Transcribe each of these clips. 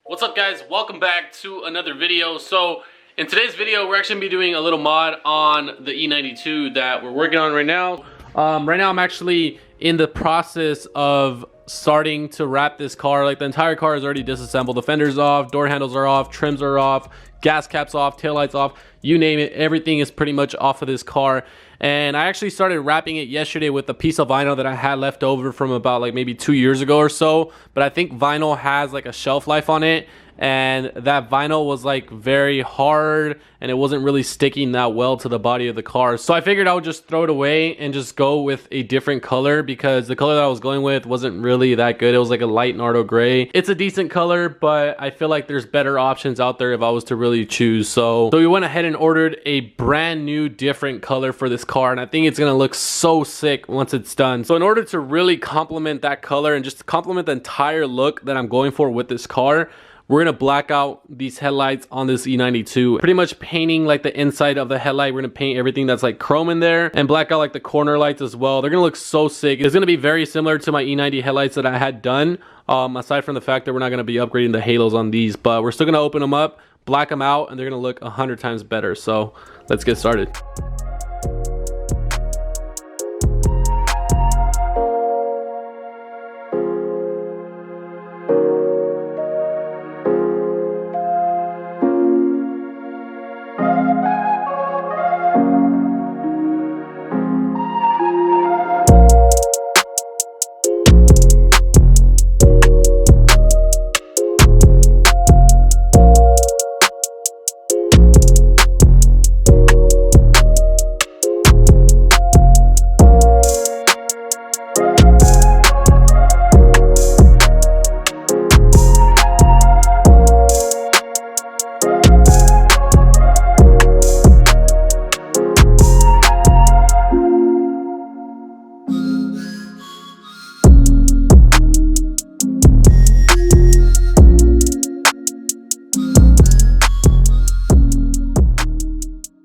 What's up guys, welcome back to another video. So in today's video we're actually gonna be doing a little mod on the E92 that we're working on right now. Right now I'm actually in the process of starting to wrap this car. Like the entire car is already disassembled. The fenders off, door handles are off, trims are off, gas caps off, taillights off, you name it, everything is pretty much off of this car. And I actually started wrapping it yesterday with a piece of vinyl that I had left over from about like maybe 2 years ago or so. But I think vinyl has like a shelf life on it, and that vinyl was like very hard and it wasn't really sticking that well to the body of the car. So I figured I would just throw it away and just go with a different color, because the color that I was going with wasn't really that good. It was like a light nardo gray. It's a decent color, but I feel like there's better options out there if I was to really choose. So we went ahead and ordered a brand new different color for this car, and I think it's gonna look so sick once it's done. So in order to really complement that color and just complement the entire look that I'm going for with this car, we're gonna black out these headlights on this E92, pretty much painting like the inside of the headlight. We're gonna paint everything that's like chrome in there and black out like the corner lights as well. They're gonna look so sick. It's gonna be very similar to my E90 headlights that I had done, aside from the fact that we're not gonna be upgrading the halos on these, but we're still gonna open them up, black them out, and they're gonna look 100 times better. So let's get started.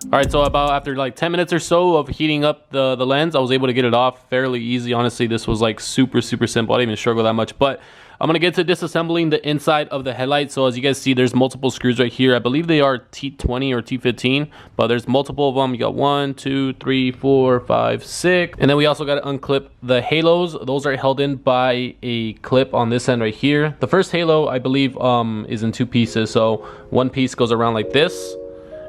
All right, so about after like 10 minutes or so of heating up the lens, I was able to get it off fairly easy. Honestly, this was like super simple. I didn't even struggle that much. But I'm gonna get to disassembling the inside of the headlight. So as you guys see, there's multiple screws right here. I believe they are T20 or T15, but there's multiple of them. You got 1, 2, 3, 4, 5, 6, and then we also got to unclip the halos. Those are held in by a clip on this end right here. The first halo, I believe, is in 2 pieces. So one piece goes around like this,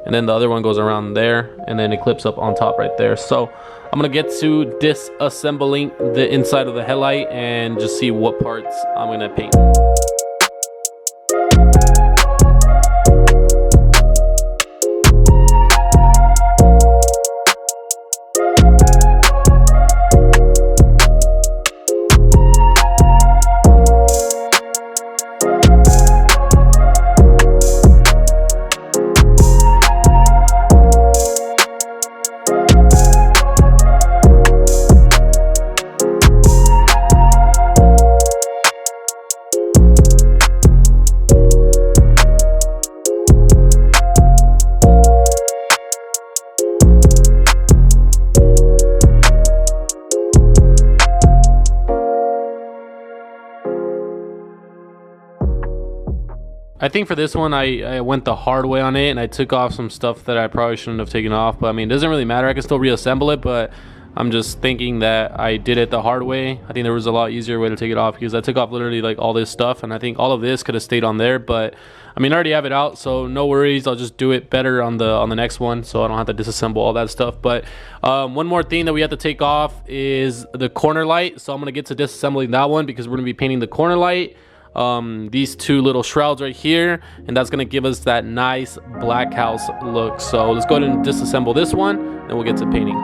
and then the other one goes around there, and then it clips up on top right there. So I'm gonna get to disassembling the inside of the headlight and just see what parts I'm gonna paint. I think for this one, I went the hard way on it, and I took off some stuff that I probably shouldn't have taken off. But I mean, it doesn't really matter. I can still reassemble it, but I'm just thinking that I did it the hard way. I think there was a lot easier way to take it off, because I took off literally like all this stuff, and I think all of this could have stayed on there. But I mean, I already have it out, so no worries. I'll just do it better on the next one, so I don't have to disassemble all that stuff. But one more thing that we have to take off is the corner light. So I'm gonna get to disassembling that one, because we're gonna be painting the corner light, these 2 little shrouds right here, and that's gonna give us that nice black house look. So let's go ahead and disassemble this one, and we'll get to painting.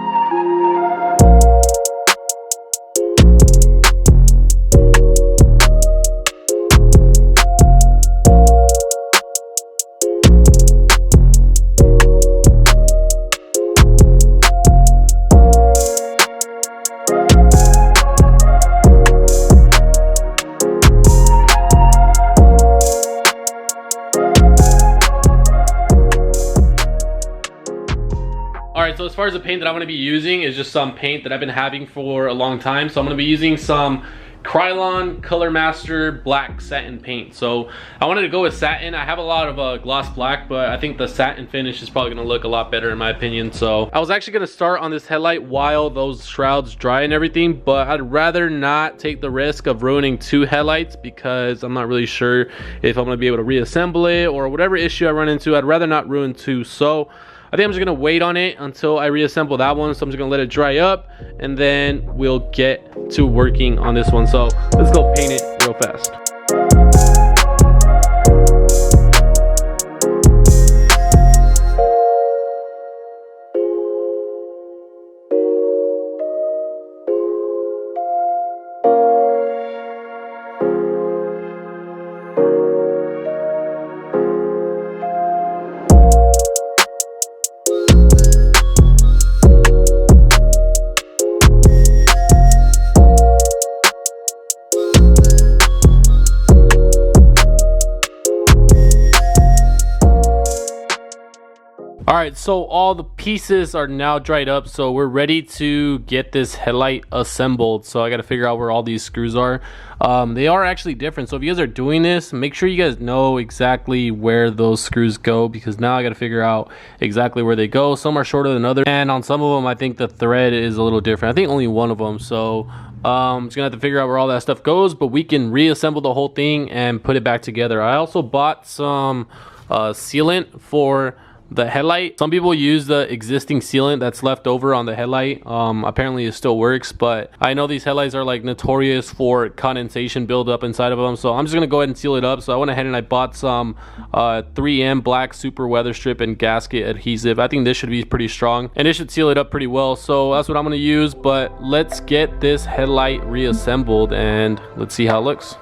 Alright, so as far as the paint that I'm going to be using is just some paint that I've been having for a long time. So I'm going to be using some Krylon Color Master black satin paint. So I wanted to go with satin. I have a lot of gloss black, but I think the satin finish is probably gonna look a lot better in my opinion. So I was actually gonna start on this headlight while those shrouds dry and everything, but I'd rather not take the risk of ruining 2 headlights because I'm not really sure if I'm gonna be able to reassemble it or whatever issue I run into. I'd rather not ruin 2. So I think I'm just gonna wait on it until I reassemble that one. So I'm just gonna let it dry up and then we'll get to working on this one. So let's go paint it real fast. All right, so all the pieces are now dried up, so we're ready to get this headlight assembled. So I got to figure out where all these screws are. They are actually different, so if you guys are doing this, make sure you guys know exactly where those screws go, because now I got to figure out exactly where they go. Some are shorter than others, and on some of them I think the thread is a little different. I think only one of them, so just gonna have to figure out where all that stuff goes, but we can reassemble the whole thing and put it back together. I also bought some sealant for the headlight. Some people use the existing sealant that's left over on the headlight. Apparently it still works, but I know these headlights are like notorious for condensation buildup inside of them, so I'm just gonna go ahead and seal it up. So I went ahead and I bought some 3M black super weather strip and gasket adhesive. I think this should be pretty strong and it should seal it up pretty well, so that's what I'm gonna use. But let's get this headlight reassembled and let's see how it looks.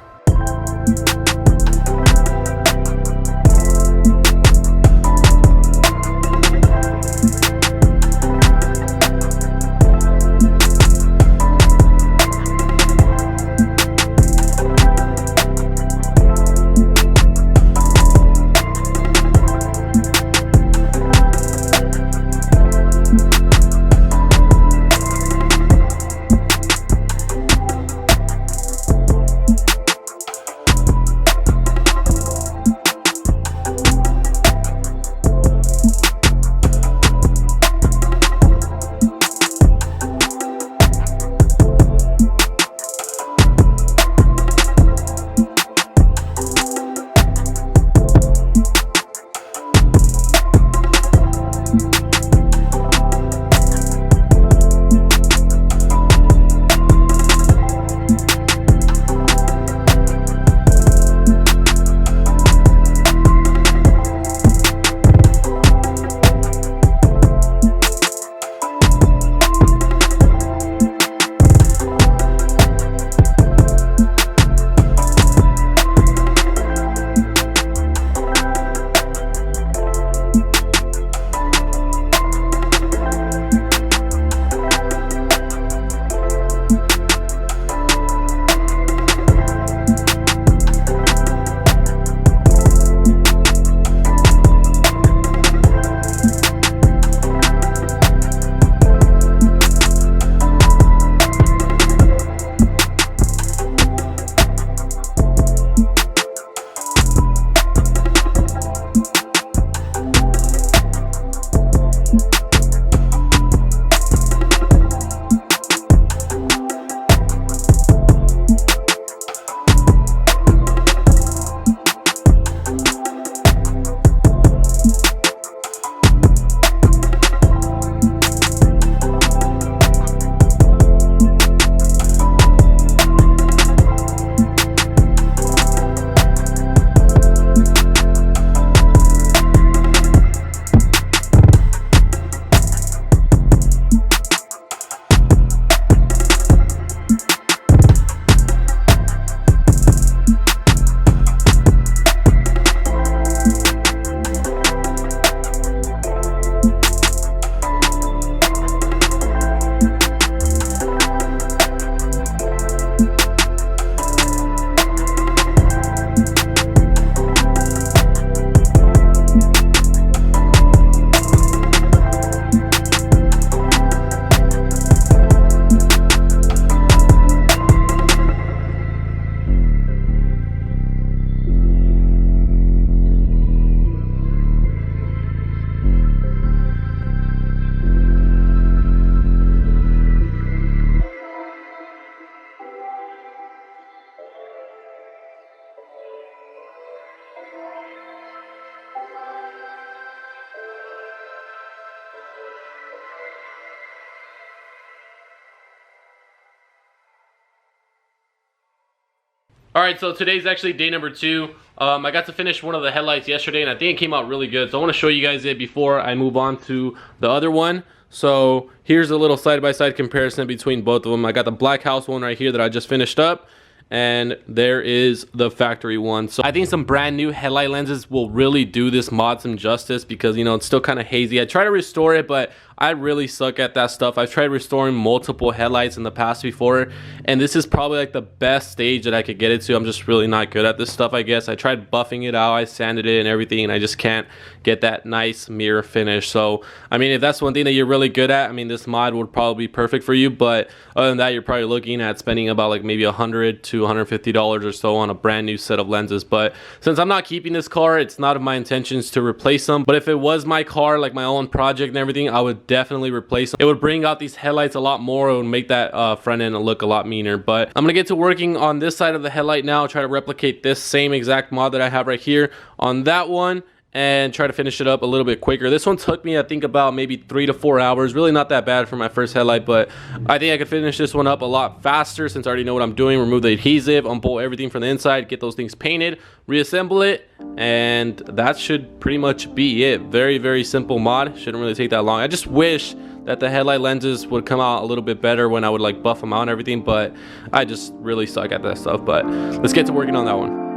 Alright, so today's actually day number 2. I got to finish one of the headlights yesterday, and I think it came out really good. So I want to show you guys it before I move on to the other one. So here's a little side-by-side comparison between both of them. I got the Black House one right here that I just finished up, and there is the factory one. So I think some brand new headlight lenses will really do this mod some justice, because, you know, it's still kind of hazy. I try to restore it, but I really suck at that stuff. I've tried restoring multiple headlights in the past before, and this is probably like the best stage that I could get it to. I'm just really not good at this stuff, I guess. I tried buffing it out, I sanded it and everything, and I just can't get that nice mirror finish. So I mean, if that's one thing that you're really good at, I mean, this mod would probably be perfect for you. But other than that, you're probably looking at spending about like maybe $100 to $150 or so on a brand new set of lenses. But since I'm not keeping this car, it's not of my intentions to replace them. But if it was my car, like my own project and everything, I would definitely replace them. It would bring out these headlights a lot more. It would make that front end look a lot meaner. But I'm gonna get to working on this side of the headlight now, try to replicate this same exact mod that I have right here on that one, and try to finish it up a little bit quicker. This one took me, I think, about maybe 3 to 4 hours. Really not that bad for my first headlight, but I think I could finish this one up a lot faster since I already know what I'm doing. Remove the adhesive, unbolt everything from the inside, get those things painted, reassemble it, and that should pretty much be it. Very, very simple mod. Shouldn't really take that long. I just wish that the headlight lenses would come out a little bit better when I would like buff them out and everything, but I just really suck at that stuff. But let's get to working on that one.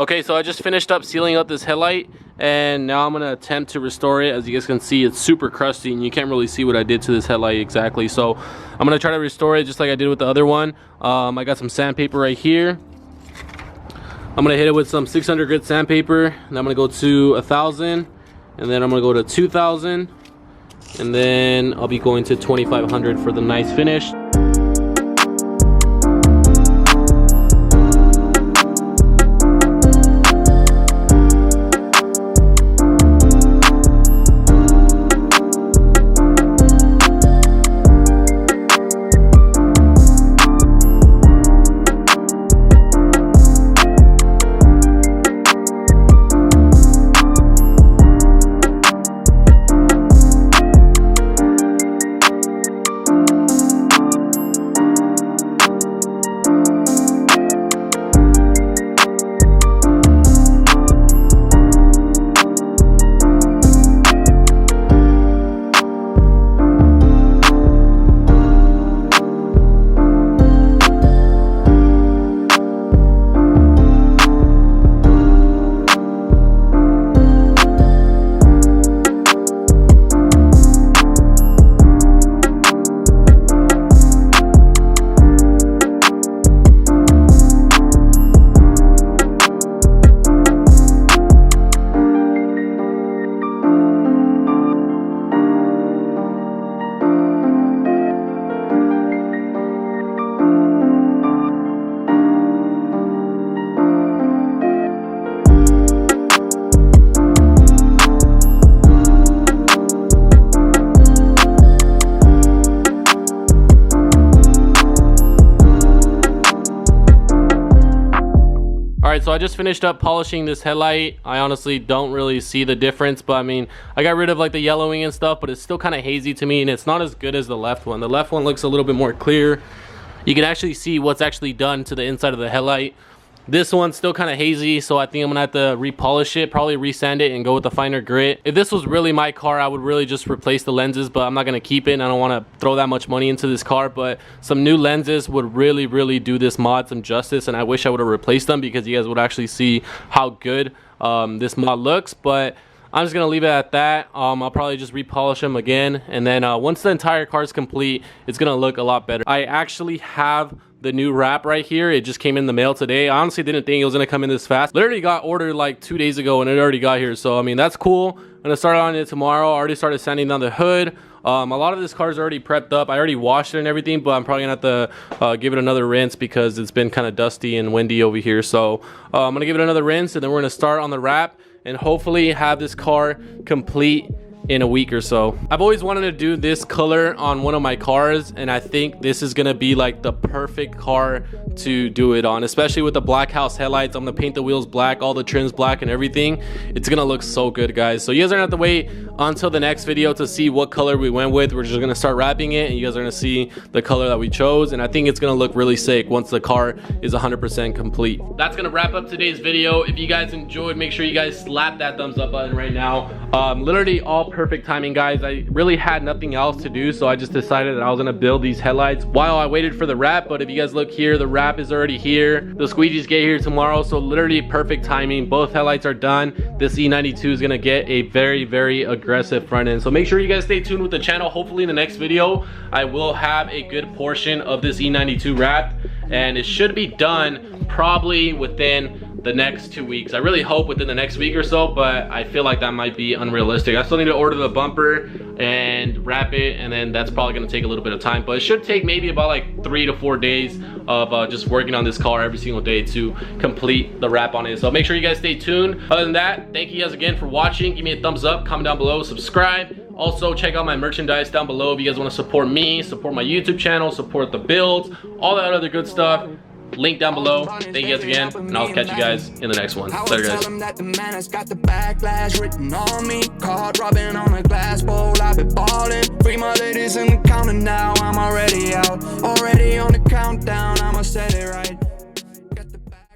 Okay, so I just finished up sealing up this headlight, and now I'm gonna attempt to restore it. As you guys can see, it's super crusty and you can't really see what I did to this headlight exactly. So I'm gonna try to restore it just like I did with the other one. I got some sandpaper right here. I'm gonna hit it with some 600 grit sandpaper, and I'm gonna go to 1,000, and then I'm gonna go to 2,000, and then I'll be going to 2,500 for the nice finish. Alright, so I just finished up polishing this headlight. I honestly don't really see the difference, but I mean, I got rid of like the yellowing and stuff, but it's still kind of hazy to me, and it's not as good as the left one. The left one looks a little bit more clear. You can actually see what's actually done to the inside of the headlight. This one's still kind of hazy, so I think I'm gonna have to repolish it, probably resand it and go with the finer grit. If this was really my car, I would really just replace the lenses, but I'm not gonna keep it, and I don't want to throw that much money into this car. But some new lenses would really do this mod some justice, and I wish I would have replaced them because you guys would actually see how good this mod looks. But I'm just gonna leave it at that. I'll probably just repolish them again, and then once the entire car is complete, it's gonna look a lot better. I actually have the new wrap right here. It just came in the mail today. I honestly didn't think it was gonna come in this fast. Literally got ordered like 2 days ago and it already got here. So I mean, that's cool. I'm gonna start on it tomorrow. I already started sanding down the hood. A lot of this car is already prepped up. I already washed it and everything, but I'm probably gonna have to give it another rinse because it's been kind of dusty and windy over here. So I'm gonna give it another rinse, and then we're gonna start on the wrap and hopefully have this car complete in a week or so. I've always wanted to do this color on one of my cars, and I think this is gonna be like the perfect car to do it on, especially with the black house headlights. I'm gonna paint the wheels black, all the trims black and everything. It's gonna look so good, guys. So you guys are gonna have to wait until the next video to see what color we went with. We're just gonna start wrapping it, and you guys are gonna see the color that we chose, and I think it's gonna look really sick once the car is 100% complete. That's gonna wrap up today's video. If you guys enjoyed, make sure you guys slap that thumbs up button right now. Literally all perfect timing, guys. I really had nothing else to do, so I just decided that I was gonna build these headlights while I waited for the wrap. But if you guys look here, the wrap is already here. The squeegees get here tomorrow, so literally perfect timing. Both headlights are done. This E92 is gonna get a very aggressive front end, so make sure you guys stay tuned with the channel. Hopefully in the next video I will have a good portion of this E92 wrap, and it should be done probably within the next 2 weeks. I really hope within the next week or so, but I feel like that might be unrealistic. I still need to order the bumper and wrap it, and then that's probably gonna take a little bit of time, but it should take maybe about like 3 to 4 days of just working on this car every single day to complete the wrap on it. So make sure you guys stay tuned. Other than that, thank you guys again for watching. Give me a thumbs up, comment down below, subscribe. Also check out my merchandise down below if you guys want to support me, support my YouTube channel, support the builds, all that other good stuff. Link down below. Thank you guys again, and I'll catch you guys in the next one. Later, guys. That the man has got the backlash written on me. Card robbing on a glass bowl, I've been balling. Free my ladies in the counter now, I'm already out. Already on the countdown, I'ma set it right.